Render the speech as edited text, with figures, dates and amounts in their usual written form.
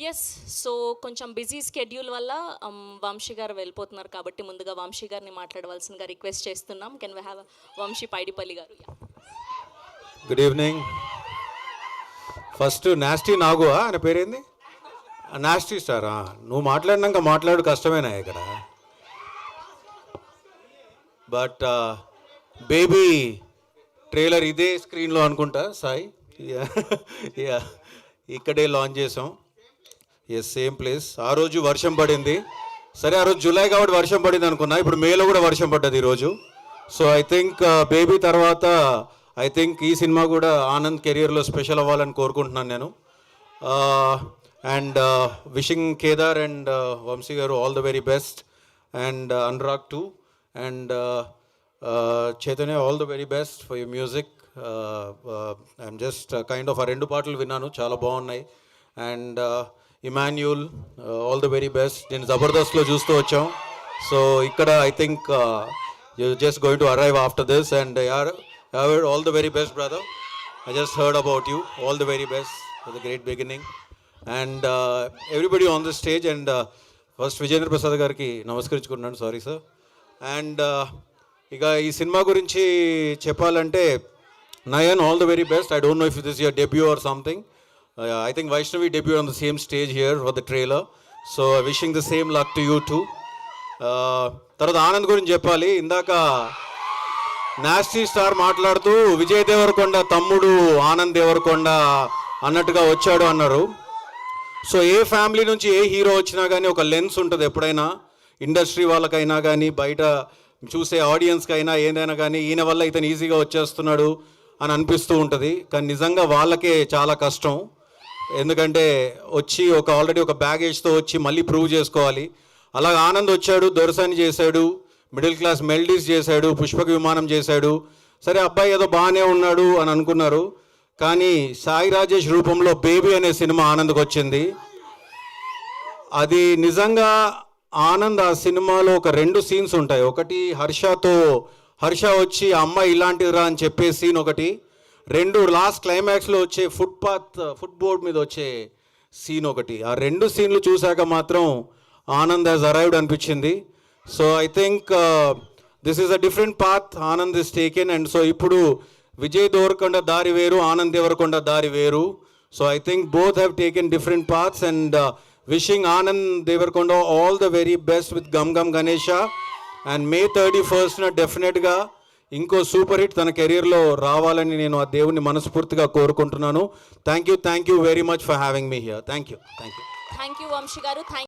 Serious. So కొంచెం busy schedule వల్ల వంశీ గారు వెళ్ళిపోతున్నారు కాబట్టి ముందుగా వంశీ గారిని మాట్లాడవలసిందిగా రిక్వెస్ట్ చేస్తున్నాం. Can we have Vamshi Paidipally garu? Good evening. First nasty నాగు ఆయన పేరేంది? నాస్టీ స్టారా? నువ్వు మాట్లాడినాక మాట్లాడు కష్టమేనా ఇక్కడ. బట్ బేబీ ట్రైలర్ ఇదే స్క్రీన్లో అనుకుంటా సాయి. యా ఇక్కడే లాంచ్ చేసాం. Yes, same place. ఆ రోజు వర్షం పడింది. సరే, ఆ రోజు జూలై కాబట్టి వర్షం పడింది అనుకున్నా. ఇప్పుడు మేలో కూడా వర్షం పడ్డది ఈరోజు. సో ఐ థింక్ బేబీ తర్వాత ఐ థింక్ ఈ సినిమా కూడా ఆనంద్ కెరియర్లో స్పెషల్ అవ్వాలని కోరుకుంటున్నాను నేను. And wishing Kedar and Vamshi garu all the very best. And Anurag too and Chaitanya all the very best for your music. I'm just kind of ఆ రెండు పాటలు విన్నాను, చాలా బాగున్నాయి. And Emmanuel all the very best. నేను జబర్దస్త్లో చూస్తూ వచ్చాం. సో ఇక్కడ I think you just going to arrive after this. And all the very best brother. I just heard about you. All the very best for the great beginning. And everybody on the stage. And first Vijayendra Prasad గారికి నమస్కరించుకుంటున్నాను. Sorry sir. And ఇక ఈ cinema గురించి చెప్పాలంటే Nayan all the very best. I don't know if this your debut or something. I think Vaishnavi debuted on the same stage here for the trailer. So wishing the same luck to you too. తర్వాత ఆనంద్ గురించి చెప్పాలి. ఇందాక nasty star మాట్లాడుతూ విజయ్ దేవరకొండ తమ్ముడు ఆనంద్ దేవరకొండ అన్నట్టుగా వచ్చాడు అన్నారు. So ఏ family నుంచి ఏ హీరో వచ్చినా కానీ ఒక లెన్స్ ఉంటుంది ఎప్పుడైనా. ఇండస్ట్రీ వాళ్ళకైనా కానీ బయట చూసే ఆడియన్స్కి అయినా ఏదైనా కానీ ఈయన వల్ల ఇతను ఈజీగా వచ్చేస్తున్నాడు అని అనిపిస్తూ ఉంటుంది. కానీ నిజంగా వాళ్ళకే చాలా కష్టం. ఎందుకంటే వచ్చి ఆల్రెడీ ఒక బ్యాగేజ్తో వచ్చి మళ్ళీ ప్రూవ్ చేసుకోవాలి. అలాగే ఆనంద్ వచ్చాడు, దొరసాని చేశాడు, మిడిల్ క్లాస్ మెల్డీస్ చేశాడు, పుష్పక విమానం చేశాడు. సరే, అబ్బాయి ఏదో బాగానే ఉన్నాడు అని అనుకున్నారు. కానీ సాయి రాజేష్ రూపంలో బేబీ అనే సినిమా ఆనంద్కి వచ్చింది. అది నిజంగా ఆనంద్ ఆ సినిమాలో ఒక 2 సీన్స్ ఉంటాయి. ఒకటి హర్ష వచ్చి అమ్మాయి ఇలాంటిదిరా అని చెప్పే సీన్ ఒకటి. 2 లాస్ట్ క్లైమాక్స్లో వచ్చే ఫుట్ బోర్డ్ మీద వచ్చే సీన్ ఒకటి. ఆ 2 సీన్లు చూశాక మాత్రం ఆనంద్ హ్యాస్ అరైవ్డ్ అనిపించింది. So I think this is a different path Anand is taken. And so ఇప్పుడు విజయ్ దేవరకొండ దారి వేరు, ఆనంద్ దేవరకొండ దారి వేరు. So I think both have taken different paths. And wishing Anand Deverakonda all the very best with Gam Gam Ganesha. And May 31st డెఫినెట్గా ఇంకో super hit తన కెరీర్లో రావాలని నేను ఆ దేవుని మనస్ఫూర్తిగా కోరుకుంటున్నాను. Thank you very much for having me here. Thank you Vamsi గారు.